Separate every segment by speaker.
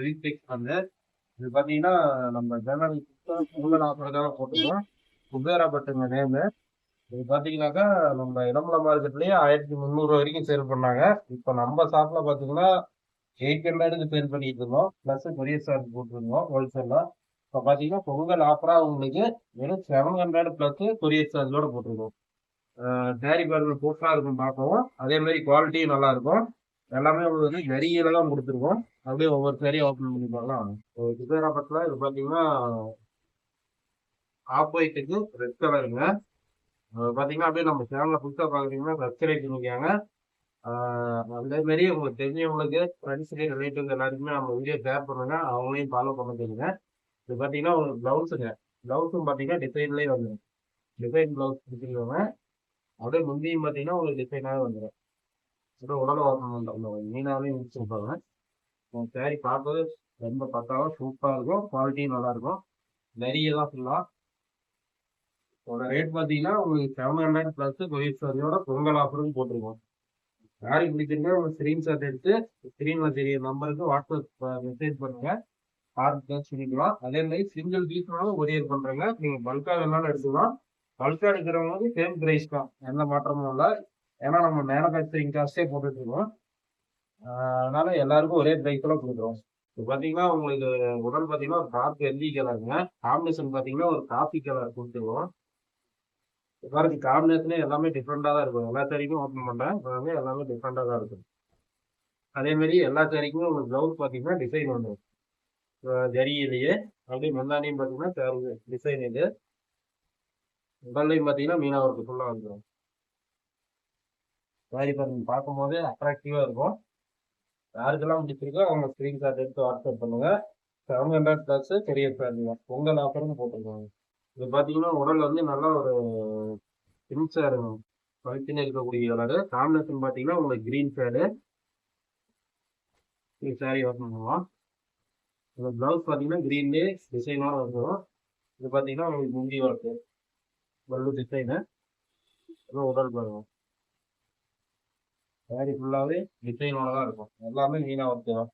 Speaker 1: வெரிஃபிக்ஸ் வந்து இது பார்த்தீங்கன்னா நம்ம ஜனவரி பொங்கல் ஆஃபருக்காக போட்டுருக்கோம். குபேரா பட்டுங்க நேமு. இது பார்த்தீங்கன்னாக்கா நம்ம இளம்பல மார்க்கெட்லயே 1300 வரைக்கும் சேல் பண்ணாங்க. இப்போ நம்ம ஷாப்ல பார்த்தீங்கன்னா 800க்கு சேல் பண்ணிட்டு இருந்தோம். பிளஸ் கொரியர் சார்ஜ் போட்டுருந்தோம் ஹோல்சேலா. இப்போ பார்த்தீங்கன்னா பொங்கல் ஆஃபரா உங்களுக்கு வெறும் 700 பிளஸ் கொரியர் சார்ஜோட போட்டிருக்கோம். கேரி பேக்கில் சூப்பராக இருக்கும் பார்க்கவும். அதே மாதிரி குவாலிட்டியும் நல்லா இருக்கும். எல்லாமே உங்களுக்கு வந்து ஜரியில தான் கொடுத்துருக்கோம். அப்படியே ஒவ்வொரு சாரியும் ஓப்பன் பண்ணி பார்க்கலாம். குபேரா பட்டில் இது பார்த்தீங்கன்னா ஆஃப் ஒயிட்டுக்கு ரெட் கலருங்க. பார்த்தீங்கன்னா அப்படியே நம்ம சேனலில் புதுசாக பார்க்குறீங்கன்னா சப்ஸ்கிரைப் பண்ணிக்காங்க. அதே மாதிரி உங்களுக்கு தெரிஞ்சவங்களுக்கு ஃப்ரெண்ட்ஸ் ரிலேட்டிவ்ஸ் எல்லாருக்குமே நம்ம வீடியோ ஷேர் பண்ணுங்க. அவங்களையும் ஃபாலோ பண்ண தெரியுங்க. இது பார்த்தீங்கன்னா உங்களுக்கு ப்ளவுஸுங்க. ப்ளவுஸும் பார்த்தீங்கன்னா டிசைன்லேயே வந்துடும். டிசைன் ப்ளவுஸ் கொடுத்துருக்கோங்க. அப்படியே முந்தியும் பார்த்தீங்கன்னா உங்களுக்கு டிசைனாகவே வந்துடும். அப்படியே உடலை ஓப்பன் பண்ணுறோம். மீனாவே முடிச்சுருப்பாங்க. சாரி பார்க்கறது ரொம்ப பக்காவாக சூப்பராக இருக்கும். குவாலிட்டியும் நல்லா இருக்கும். நிறைய தான் ஃபுல்லாக இதோட ரேட் பார்த்தீங்கன்னா உங்களுக்கு 700 பிளஸ் கொரியர் சார்ஜோட பொங்கல் ஆஃபரும் போட்டிருக்கோம். யாருக்கு பிடிச்சிருக்கோ உங்க ஸ்க்ரீன்ஷாட் எடுத்து ஸ்க்ரீன்ல தெரிய நம்பருக்கு வாட்ஸ்அப் மெசேஜ் பண்ணுங்க. பார்த்து சொல்லிக்கலாம். அதே மாதிரி சிங்கிள் பீஸ்னாலும் கொரியர் பண்றேங்க. நீங்க பல்கா வேணாலும் எடுத்துக்கலாம். பல்கா எடுக்கிறவங்களுக்கு சேம் பிரைஸ் தான், எந்த மாற்றமும் இல்லை. ஏன்னா நம்ம மேனுஃபேக்சரிங் காஸ்டே போட்டுட்டு இருக்கோம். அதனால எல்லாருக்கும் ஒரே பிரைஸ்ல கொடுக்குறோம். இப்போ பார்த்தீங்கன்னா உங்களுக்கு உடல் பார்த்தீங்கன்னா ஒரு டார்க் எல்லி கலருங்க. காம்பினேஷன் பார்த்தீங்கன்னா ஒரு காஃபி கலர் கொடுத்துருவோம். பாருங்க காம்பினேஷனே எல்லாமே டிஃப்ரெண்டாக தான் இருக்கும். எல்லா சாரிக்கும் ஓப்பன் பண்ணுறேன். எல்லாமே டிஃப்ரெண்டாக தான் இருக்கும். அதே மாதிரி எல்லா சாரிக்குமே உங்களுக்கு ப்ளவுஸ் பார்த்தீங்கன்னா டிசைன் வந்துடும். ஜரியிலேயே அப்படியே முந்தானியும் பார்த்தீங்கன்னா டிசைன் இது. உடல்லையும் பார்த்தீங்கன்னா மீனா ஒர்க்கு ஃபுல்லாக வந்துடும். சாரி பாருங்க பார்க்கும் போதே அட்ராக்டிவாக இருக்கும். யாருக்கெல்லாம் பிடிச்சிருக்கோ அவங்க ஸ்க்ரீன்ஷாட் எடுத்து வாட்ஸ்அப் பண்ணுங்க. 700 பிளஸ் கொரியர் சார்ஜ் தான். பொங்கல் ஆஃபர்னு போட்டிருக்காங்க. இது பார்த்தீங்கன்னா உடல் வந்து நல்லா ஒரு பிங்க் இருக்கும். பழுத்தின்னு இருக்கக்கூடிய கலரு. காம்பினேஷன் பார்த்தீங்கன்னா உங்களுக்கு கிரீன் ஷேடு. சாரி ஓப்பன் பண்ணுவோம். இந்த ப்ளவுஸ் பார்த்தீங்கன்னா கிரீன்லேயே டிசைனோட வந்துடும். இது பார்த்தீங்கன்னா உங்களுக்கு முந்தி ஒர்க்கு பல்லு டிசைனு. உடல் பாருங்க. சாரி ஃபுல்லாகவே டிசைனோட தான் இருக்கும். எல்லாமே மீனா ஒர்க்கு தான்.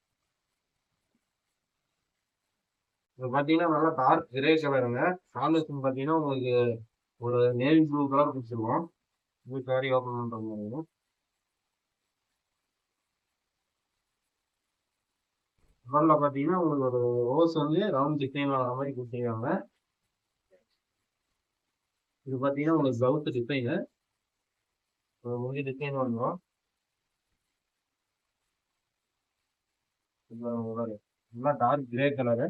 Speaker 1: இது பார்த்தீங்கன்னா நல்லா டார்க் கிரே கலருங்க. காம்பினேஷன் பார்த்தீங்கன்னா உங்களுக்கு ஒரு நேவி ப்ளூ கலர் பிடிச்சிருவோம். இது சாரி ஓப்பன் பண்ணுற மாதிரி. முதல்ல பார்த்தீங்கன்னா உங்களுக்கு ஒரு ரோஸ் வந்து ரவுண்ட் டிசைன் ஆகிற மாதிரி கொடுத்துருக்காங்க. இது பார்த்தீங்கன்னா உங்களுக்கு ப்ளவுஸ் டிசைனு. முந்தி டிசைன் வந்துடும். நல்லா டார்க் கிரே கலரு.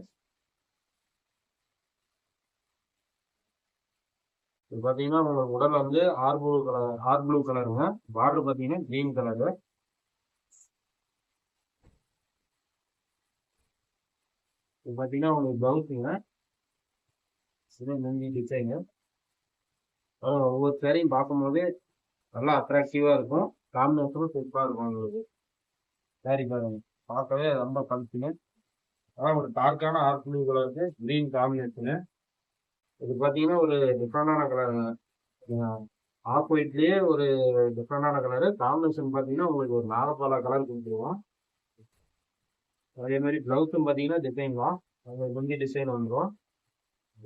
Speaker 1: இது பார்த்தீங்கன்னா உங்களுக்கு உடல் வந்து ஆர் ப்ளூ கலருங்க. பார்டர் பார்த்தீங்கன்னா கிரீன் கலரு. இது பார்த்தீங்கன்னா உங்களுக்கு ப்ளவுஸுங்க. இது முந்தி டிசைனு. ஒவ்வொரு சேரையும் பார்க்கும்போதே நல்லா அட்ராக்டிவாக இருக்கும். காம்பினேஷனும் சூப்பராக இருக்கும் உங்களுக்கு. சாரி பாருங்க பார்க்கவே ரொம்ப கல்ச்சுன்னு. அதான் ஒரு டார்க்கான ஆர் ப்ளூ கலருக்கு கிரீன் காம்பினேஷனு. இது பார்த்தீங்கன்னா ஒரு டிஃப்ரெண்டான கலருங்க. ஆஃப் ஒயிட்லேயே ஒரு டிஃப்ரெண்டான கலரு. காம்பினேஷன் பார்த்தீங்கன்னா உங்களுக்கு ஒரு நாகப்பாலா கலர் கொடுத்துருவோம். அதே மாதிரி ப்ளவுஸும் பார்த்தீங்கன்னா டிசைன் தான். அது முந்தி டிசைன் வந்துடும்.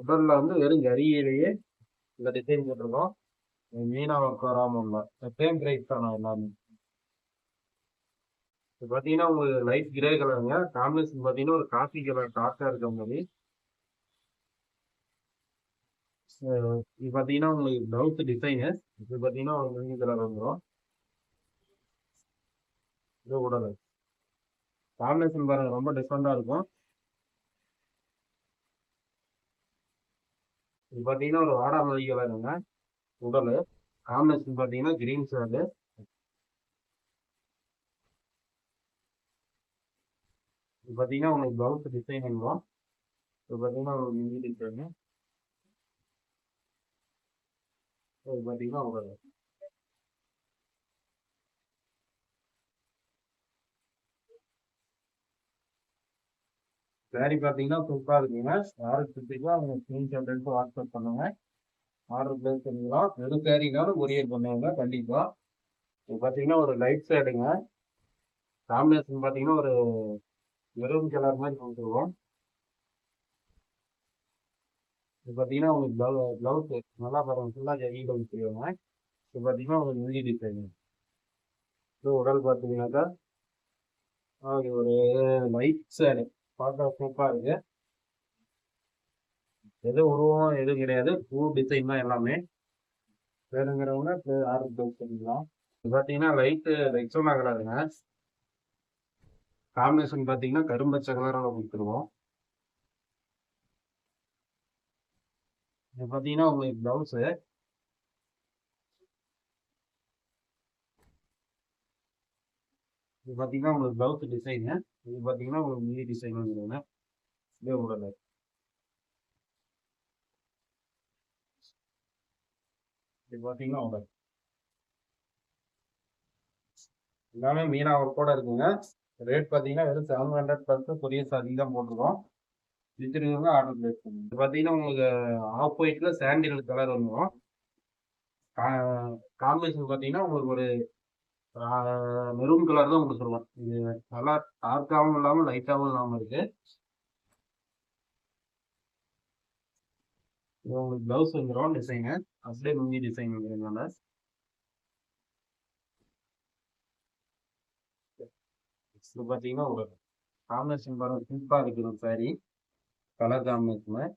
Speaker 1: உடலில் வந்து வெறும் ஜரியிலேயே இந்த டிசைன் போட்டிருக்கோம். மீனா ஒர்க் வராமல் இல்லை. சேம் பிரைஸ் தான் எல்லாமே. இப்போ பார்த்தீங்கன்னா உங்களுக்கு லைட் கிரே கலருங்க. காம்பினேஷன் பார்த்தீங்கன்னா ஒரு காஃபி கலர் டார்க்காக இருக்க மாதிரி. இது பார்த்தீங்கன்னா உங்களுக்கு ப்ளவுஸ் டிசைனு. இது பார்த்தீங்கன்னா ஒரு முந்தி கலர் வந்துடும். இது உடல் காம்பினேஷன் பாருங்க ரொம்ப டிஃப்ரெண்டாக இருக்கும். இது பார்த்தீங்கன்னா ஒரு வாடாமல்லி கலருங்க. உடல் காம்பினேஷன் பார்த்தீங்கன்னா கிரீன் ஷேடு. இது பார்த்தீங்கன்னா உங்களுக்கு ப்ளவுஸ் டிசைன் வந்துடும். இது பார்த்தீங்கன்னா ஒரு மினி டிசைனு. இது பார்த்தீங்கன்னா உடல் சாரி பார்த்தீங்கன்னா சூப்பராக இருக்குங்க. யாருக்கு பிடிச்சிருக்கோ அவங்க ஸ்க்ரீன்ஷாட் எடுத்து வாட்ஸ்அப் பண்ணுங்க. ஆர்டர் பிளேஸ் பண்ணிக்கலாம். வெறும் சாரினாலும் கொரியர் பண்ணுவாங்க கண்டிப்பாக. இது பார்த்தீங்கன்னா ஒரு லைட் ஷேடுங்க. காம்பினேஷன் பார்த்தீங்கன்னா ஒரு மெரூன் கலர் மாதிரி கொடுத்துருவோம். இது பார்த்தீங்கன்னா உங்களுக்கு ப்ளவுஸ் நல்லா பாருங்க, ஃபுல்லாக ஜரியில் கொடுத்துருவாங்க. இது பார்த்தீங்கன்னா உங்களுக்கு மிதி டிசைன். இது உடல் பார்த்தீங்கன்னாக்கா அது ஒரு லைட் சேடு பார்க்க சூப்பராக இருக்கு. எது உருவம் எதுவும் கிடையாது, பூ டிசைன் தான் எல்லாமே. வேணுங்கிறவங்க ஆர்டர் ப்ளவுஸ் பண்ணிக்கலாம். இது பார்த்தீங்கன்னா லைட்டு ரெக்ஸோனா கலருங்க. காம்பினேஷன் பார்த்தீங்கன்னா கரும்பச்சை கலராக கொடுத்துருவோம். இது பார்த்தீங்கன்னா உங்களுக்கு ப்ளவுஸு. இது பார்த்தீங்கன்னா உங்களுக்கு ப்ளவுஸ் டிசைனு. இது பார்த்தீங்கன்னா உங்களுக்கு மிதி டிசைன் வந்துருங்க. இதே உடல். இது பார்த்தீங்கன்னா உடல் எல்லாமே மீனா ஒர்க்கோட இருக்குங்க. ரேட் பார்த்தீங்கன்னா வெறும் 700 + கொரியர் சார்ஜ் தான் போட்டிருக்கோம். வித்துருக்கவங்க ஆர்டர் பிளேஸ் பண்ணுங்க. இது பார்த்தீங்கன்னா உங்களுக்கு ஆஃப் ஒயிட்ல சாண்டில் கலர் வந்துடும். காம்பினேஷன் பார்த்தீங்கன்னா உங்களுக்கு ஒரு மெரூன் கலர் தான் கொடுத்துருவோம். இது நல்லா டார்க்காகவும் இல்லாமல் லைட்டாகவும் இல்லாமல் இருக்கு. இது உங்களுக்கு ப்ளவுஸ் வந்துடும் டிசைனு. அப்படியே முந்தி டிசைன் வந்துருங்க. இது பார்த்தீங்கன்னா ஒரு காம்பினேஷன் பாருங்க, சூப்பராக இருக்குது சாரி கலர் காம்பினேஷன்.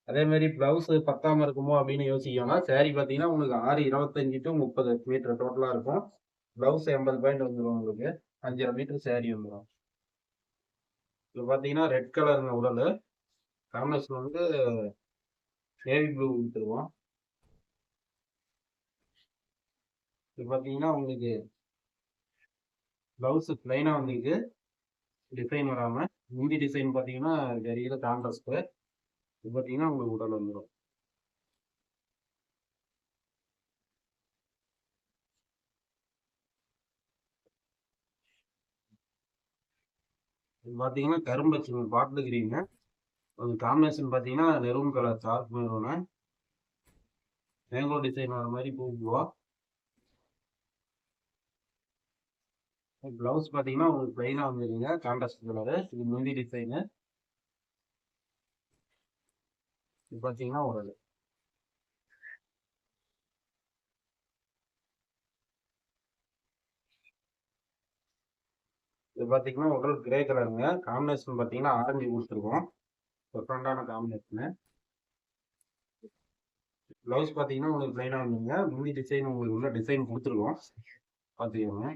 Speaker 1: அதே மாதிரி பிளவுஸ் பத்தாம இருக்குமோ அப்படின்னு யோசிக்கணும். சாரி பார்த்தீங்கன்னா உங்களுக்கு 6 25 to 30 மீட்டர் டோட்டலாக இருக்கும். பிளவுஸ் 80 பாயிண்ட் வந்துடும் உங்களுக்கு. 5.5 மீட்டர் சாரி வந்துடும். இது பார்த்தீங்கன்னா ரெட் கலருங்க உடல். காம்பினேஷன் வந்து நேவி ப்ளூ கொடுத்துருவோம். இது பார்த்தீங்கன்னா உங்களுக்கு பிளவுஸ் பிளைனாக வந்துருக்கு, டிசைன் வராமல். முந்தி டிசைன் பார்த்தீங்கன்னா ஜரியில் கான்ட்ராஸ்ட். இது பார்த்தீங்கன்னா உங்களுக்கு உடல் வந்துடும். இது பார்த்தீங்கன்னா கரும்பச்சு பாட்டில் கிரீனு. அது காம்பினேஷன் பார்த்தீங்கன்னா maroon colour dark maroon. Mango design வர மாதிரி பூவா. பிளவுஸ் பார்த்தீங்கன்னா உங்களுக்கு பிளைனாக வந்துருங்க, கான்ட்ராஸ்ட் கலரு. இது முந்தி டிசைனு. இது பார்த்தீங்கன்னா ஒரு இது பார்த்தீங்கன்னா உடல் கிரே கலருங்க. காம்பினேஷன் பார்த்தீங்கன்னா ஆரஞ்சு கொடுத்துருக்கோம். டிஃப்ரெண்டான காம்பினேஷனு. ப்ளவுஸ் பார்த்தீங்கன்னா உங்களுக்கு பிளைனாக வந்துருங்க. முந்தி டிசைன் உங்களுக்கு உள்ள டிசைன் கொடுத்துருக்கோம், பார்த்துக்கோங்க.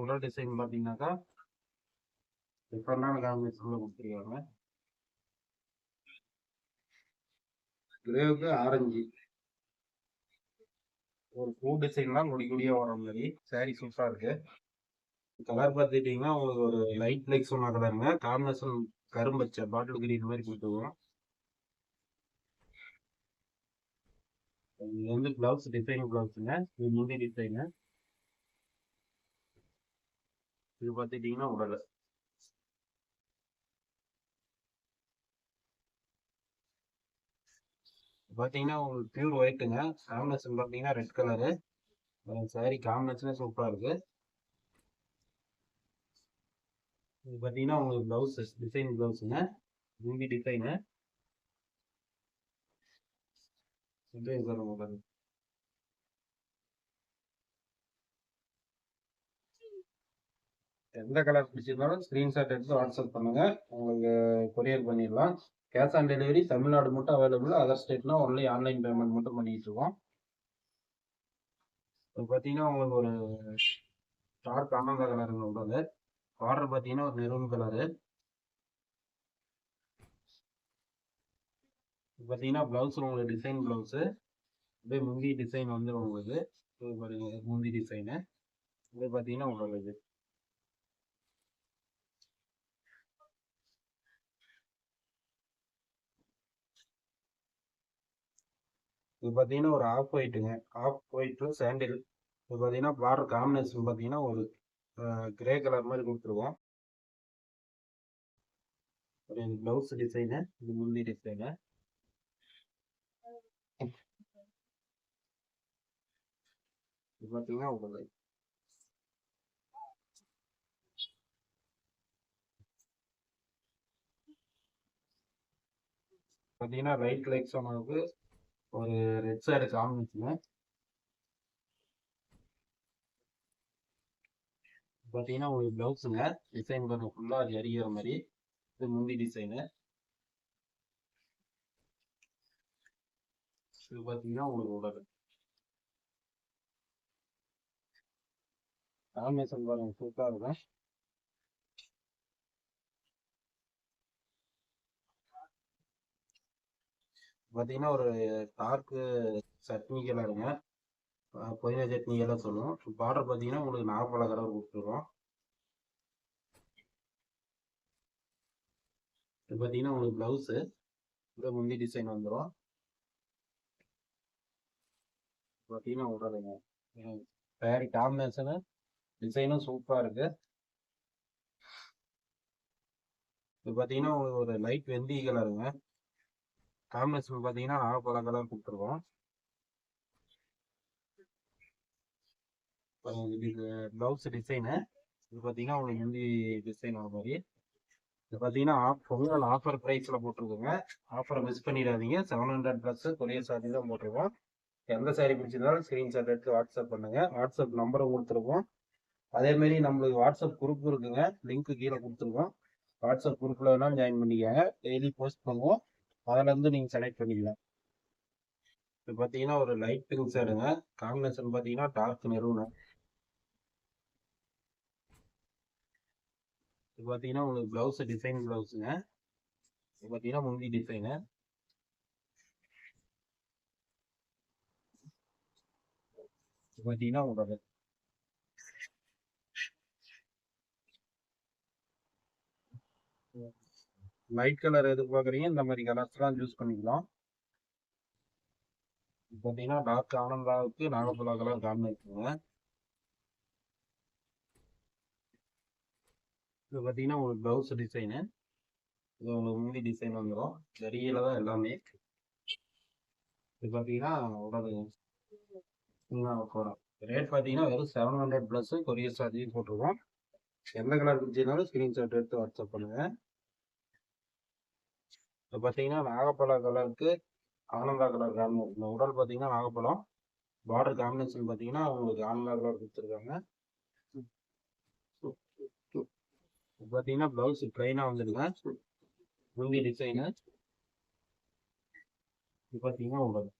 Speaker 1: உடல் டிசைன் பார்த்தீங்கன்னாக்கா டிஃப்ரெண்டான காம்பினேஷனில் கொடுத்துருக்காங்க. கிரேவுக்கு ஆரஞ்சு ஒரு பூ டிசைன்லாம் கொடி கொடியாக வர மாதிரி சாரி சூப்பராக இருக்கு. கலர் பார்த்துக்கிட்டிங்கன்னா உங்களுக்கு ஒரு லைட் லைக் சொன்ன கலருங்க. காம்பினேஷன் கரும்பச்சை பாட்டில் கிரீன் மாதிரி கொடுத்துருவோம். இது வந்து பிளவுஸ் டிசைன் பிளவுஸுங்க. இது முந்தி டிசைனு. இது பார்த்துக்கிட்டிங்கன்னா உடல். பார்த்தீங்கன்னா உங்களுக்கு பியூர் ஒயிட்டுங்க. காம்பினேஷன் பார்த்தீங்கன்னா ரெட் கலரு. சாரி காம்பினேஷனே சூப்பராக இருக்கு. இது பார்த்தீங்கன்னா உங்களுக்கு ப்ளவுஸ் டிசைன் ப்ளவுஸுங்க. முந்தி டிசைனு. இது உங்களுக்கு எந்த கலர் பிடிச்சிருந்தாலும் ஸ்க்ரீன்ஷாட் எடுத்து வாட்ஸ்அப் பண்ணுங்க, உங்களுக்கு கொரியர் பண்ணிடலாம். கேஷ் ஆன் டெலிவரி தமிழ்நாடு மட்டும் அவைலபிள். அதர் ஸ்டேட்னா ஒன்லி ஆன்லைன் பேமெண்ட் மட்டும் பண்ணிட்டு இருக்கோம். இப்போ பார்த்தீங்கன்னா உங்களுக்கு ஒரு டார்க் ஆனந்த கலருங்க உள்ளது. பார்டர் பார்த்தீங்கன்னா ஒரு மெரூன் கலரு. பார்த்தீங்கன்னா ப்ளவுஸ் உங்களுக்கு டிசைன் ப்ளவுஸு. அப்படியே முந்தி டிசைன் வந்துடும் உங்களுக்கு. இது பாருங்க முந்தி டிசைனு. இது பார்த்தீங்கன்னா உங்களுக்கு இது பார்த்தீங்கன்னா ஒரு ஆஃப் ஒயிட்டுங்க. ஆஃப் ஒயிட்டு சாண்டில். இது பார்த்தீங்கன்னா பார்டர் காம்பினேஷன் பார்த்தீங்கன்னா ஒரு கிரே கலர் மாதிரி கொடுத்துருவோம். ஒரு ப்ளவுஸ் டிசைனு. இது முந்தி டிசைனு. இது பார்த்தீங்கன்னா உங்களுக்கு பார்த்தீங்கன்னா ரைட் லெக் சொன்னதுக்கு ஒரு ரெட் சைடு காம்பினேஷன். பார்த்தீங்கன்னா உங்களுக்கு ப்ளவுஸுங்க டிசைன் பாருங்க ஃபுல்லாக அது எரிகிற மாதிரி. இது முந்தி டிசைனு. இது பார்த்தீங்கன்னா உங்களுக்கு உடல் காம்பினேஷன் பாருங்க சூப்பராக இருக்கும். பார்த்தீங்கன்னா ஒரு டார்க்கு சட்னி கலருங்க. புதினா சட்னி எல்லாம் சொல்லுவோம். பார்டர் பார்த்தீங்கன்னா உங்களுக்கு நாகப்பழ கலர் கொடுத்துருவோம். இது பார்த்தீங்கன்னா உங்களுக்கு ப்ளவுஸு இந்த முந்தி டிசைன் வந்துடும். பார்த்தீங்கன்னா உடலுங்க வேறு காம்பினேஷனு டிசைனும் சூப்பராக இருக்கு. இது பார்த்தீங்கன்னா உங்களுக்கு ஒரு லைட் வெந்தி கலருங்க. காம்பினேஷன் பார்த்தீங்கன்னா நாகப்பழ கலர் கொடுத்துருவோம். இது ப்ளவுஸ் டிசைனு. இது பார்த்தீங்கன்னா உங்களுக்கு ஹிந்தி டிசைன் வர மாதிரி. இது பார்த்தீங்கன்னா பொங்கல் ஆஃபர் ப்ரைஸில் போட்டிருக்கோங்க. ஆஃபரை மிஸ் பண்ணிடாதீங்க. 700 ப்ளஸ் கொரியர் சார்ஜ் தான் போட்டிருக்கோம். எந்த சாரி பிடிச்சிருந்தாலும் ஸ்க்ரீன்ஷாட் எடுத்து வாட்ஸ்அப் பண்ணுங்க. வாட்ஸ்அப் நம்பரை கொடுத்துருக்கோம். அதேமாரி நம்மளுக்கு வாட்ஸ்அப் குரூப் இருக்குங்க. லிங்க் கீழே கொடுத்துருக்கோம். வாட்ஸ்அப் குரூப்பில் வேணாலும் ஜாயின் பண்ணிக்கோங்க. டெய்லி போஸ்ட் பண்ணுவோம். அதிலேருந்து நீங்கள் செலக்ட் பண்ணிக்கலாம். இப்போ பார்த்தீங்கன்னா ஒரு லைட் பிங்க் ஷேடுங்க. காம்பினேஷன் பார்த்தீங்கன்னா டார்க் மெரூனு. இது பார்த்தீங்கன்னா உங்களுக்கு ப்ளவுஸ் டிசைன் ப்ளவுஸுங்க. இது பார்த்தீங்கன்னா முந்தி டிசைனு. இது பார்த்தீங்கன்னா உங்களுக்கு லைட் கலர் எதிர்பார்க்குறீங்க இந்த மாதிரி கலர்ஸ்லாம் யூஸ் பண்ணிக்கலாம். இப்போ பார்த்தீங்கன்னா டார்க் ஆனந்தாவுக்கு நாகப்பழ கலர் காம்பினேஷனுங்க. இது பார்த்தீங்கன்னா உங்களுக்கு ப்ளவுஸ் டிசைனு. இது உங்களுக்கு முந்தி டிசைன் வந்துடும். ஜரிகையில் தான் எல்லாமே. இது பார்த்தீங்கன்னா உடல் போகிறோம். ரேட் பார்த்தீங்கன்னா வெறும் 700 ப்ளஸ் கொரியர் சார்ஜையும் போட்டிருக்கோம். எந்த கலர் பிடிச்சிருந்தாலும் ஸ்க்ரீன்ஷாட் எடுத்து வாட்ஸ்அப் பண்ணுங்கள். இப்போ பார்த்தீங்கன்னா நாகப்பழ கலருக்கு ஆனந்தா கலர் காம்பினேஷன். இந்த உடல் பார்த்தீங்கன்னா நாகப்பழம். பார்டர் காம்பினேஷன் பார்த்தீங்கன்னா உங்களுக்கு ஆனந்தா கலர் கொடுத்துருக்காங்க. பார்த்தீங்கன்னா ப்ளவுஸ் ப்ளைனாக வந்துடுங்க. முந்தி டிசைனு. இது பார்த்தீங்கன்னா உடல்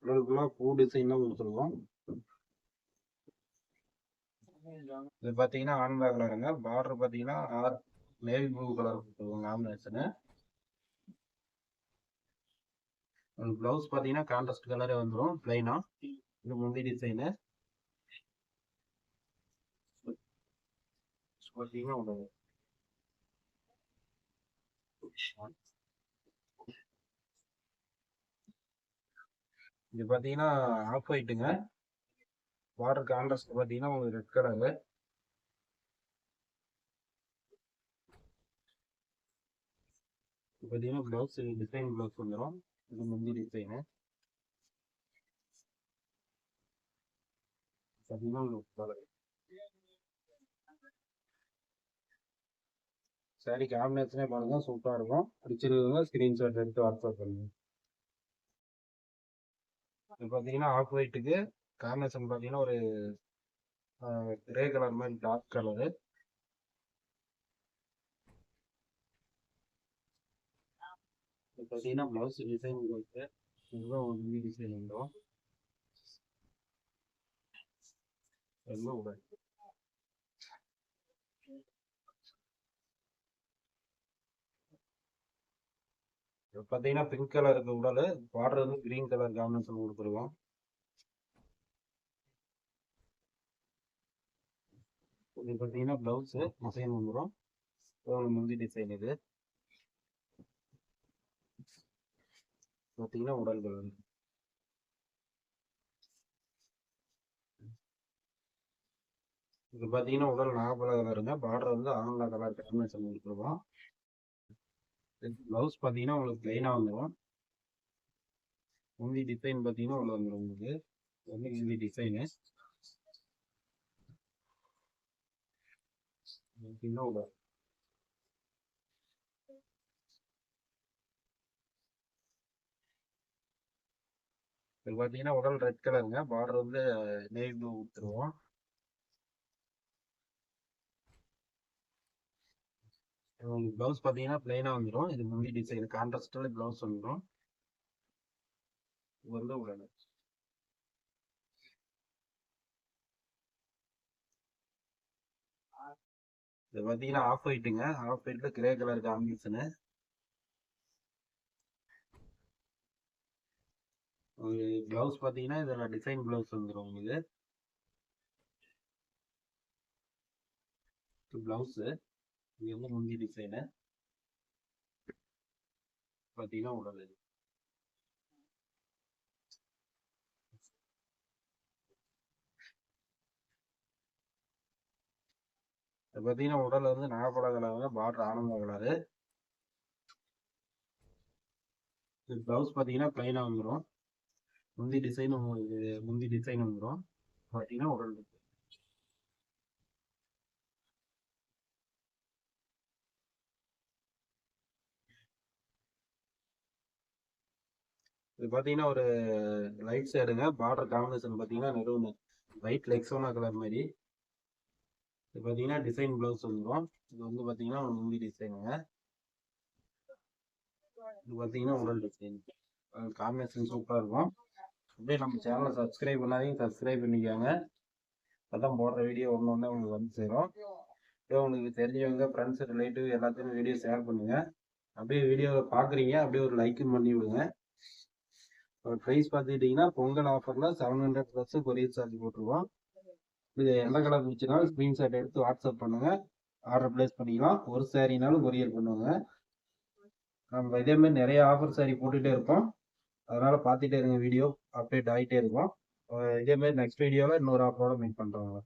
Speaker 1: உடலுக்குலாம் பூ டிசைன் தான் கொடுத்துருக்கோம். இது பார்த்தீங்கன்னா ஆனந்தா கலருங்க. பார்டர் பார்த்தீங்கன்னா நேவி ப்ளூ கலர் கொடுத்துருக்கோம் காம்பினேஷனு. ப்ளவுஸ் பார்த்தீங்கன்னா கான்ட்ராஸ்ட் கலரே வந்துடும் ப்ளைனா. இது முந்தி டிசைனு. பார்த்தீங்கன்னா உடல் இது பார்த்தீங்கன்னா ஆஃப் ஒயிட்டுங்க. பார்டர் கான்ட்ராஸ்ட் பார்த்தீங்கன்னா உங்களுக்கு ரெட் கலரு. பார்த்தீங்கன்னா ப்ளவுஸ் டிசைன் ப்ளவுஸ் வந்துடும். இது முந்தி டிசைனு. பார்த்தீங்கன்னா உங்களுக்கு கலர் சாரி காம்பினேஷனே பாருங்க சூப்பராக இருக்கும். பிடிச்சிருக்கவங்க ஸ்க்ரீன்ஷாட் எடுத்து வாட்ஸ்அப் பண்ணுங்க. இது பார்த்தீங்கன்னா ஆஃப் ஒயிட்டுக்கு காம்பினேஷன் பார்த்தீங்கன்னா ஒரு கிரே கலர் மாதிரி டார்க் கலரு. இது பார்த்தீங்கன்னா ப்ளவுஸ் டிசைன் கொடுத்து இதுதான் ஒரு டிசைன் வந்துடும். எல்லாம் உடல் இப்போ பார்த்தீங்கன்னா பிங்க் கலருக்கு உடல். பார்டர் வந்து கிரீன் கலர் காம்பினேஷன் கொடுத்துருவோம். இது பார்த்தீங்கன்னா ப்ளவுஸு டிசைன் வந்துடும். முந்தி டிசைன் இது பார்த்தீங்கன்னா உடல் கலர். இது பார்த்தீங்கன்னா உடல் நாகப்பழ கலருங்க. பார்டர் வந்து ஆனந்தா கலர் காம்பினேஷன் கொடுத்துருவோம். ப்ளவுஸ் பார்த்தீங்கன்னா உங்களுக்கு பிளைனாக வந்துடும். முந்தி டிசைன் பார்த்தீங்கன்னா உள்ள வந்துடும் உங்களுக்கு. முந்தி டிசைனு. இன்னும் உடல் இது பார்த்தீங்கன்னா உடல் ரெட் கலருங்க. பார்டர் வந்து நேவி ப்ளூ கொடுத்துருவோம். உங்களுக்கு ப்ளவுஸ் பார்த்தீங்கன்னா பிளைனாக வந்துடும். இது முந்தி டிசைன் கான்ட்ராஸ்டாக ப்ளவுஸ் வந்துடும். இது வந்து உடல் இது பார்த்தீங்கன்னா ஆஃப் ஒயிட்டுங்க. ஆஃப் ஒயிட்டில் கிரே கலர் காம்பினேஷனு. ப்ளவுஸ் பார்த்தீங்கன்னா இதில் டிசைன் ப்ளவுஸ் வந்துடும் உங்களுக்கு. ப்ளவுஸு இது வந்து முந்தி டிசைனு பார்த்தீங்கன்னா உடல் இது. இது பார்த்தீங்கன்னா உடல் வந்து நாகப்பட கலருங்க. பார்டர் ஆனந்த கலரு. இது ப்ளவுஸ் பார்த்தீங்கன்னா பிளைனாக வந்துடும். முந்தி டிசைன் வந்துடும். பார்த்தீங்கன்னா உடல் இருக்கு. இது பார்த்தீங்கன்னா ஒரு லைட் ஷேடுங்க. பார்டர் காம்பினேஷன் பார்த்தீங்கன்னா நெருவு ஒயிட் லெக்ஸோனா கலர் மாதிரி. இது பார்த்தீங்கன்னா டிசைன் ப்ளவுஸ் வந்துடும். இது வந்து பார்த்தீங்கன்னா ஒரு முந்தி டிசைனுங்க. இது பார்த்தீங்கன்னா உடல் டிசைன். காம்பினேஷன் சூப்பராக இருக்கும். அப்படியே நம்ம சேனலை சப்ஸ்கிரைப் பண்ணாதீங்க, சப்ஸ்கிரைப் பண்ணிக்கோங்க. அதான் போடுற வீடியோ ஒன்று ஒன்று உங்களுக்கு வந்து சேரும். உங்களுக்கு தெரிஞ்சவங்க ஃப்ரெண்ட்ஸ் ரிலேட்டிவ் எல்லாத்தையும் வீடியோ ஷேர் பண்ணுங்க. அப்படியே வீடியோவை பார்க்குறீங்க, அப்படியே ஒரு லைக்கும் பண்ணி விடுங்க. ப்ரைஸ் பார்த்துக்கிட்டிங்கன்னா பொங்கல் ஆஃபரில் 700 ப்ளஸ் கொரியர் சார்ஜ் போட்டுருவோம். இது எந்த கலர் இருந்துச்சுனாலும் ஸ்க்ரீன்ஷாட் எடுத்து வாட்ஸ்அப் பண்ணுங்கள். ஆர்டர் ப்ளேஸ் பண்ணிக்கலாம். ஒரு சாரினாலும் கொரியர் பண்ணுவாங்க. நம்ம இதேமாதிரி நிறைய ஆஃபர் சாரி போட்டுகிட்டே இருப்போம். அதனால் பார்த்துட்டே இருங்க. வீடியோ அப்டேட் ஆகிட்டே இருக்கும். இதேமாதிரி நெக்ஸ்ட் வீடியோவில் இன்னொரு ஆஃபரோட மீட் பண்ணுறோங்க.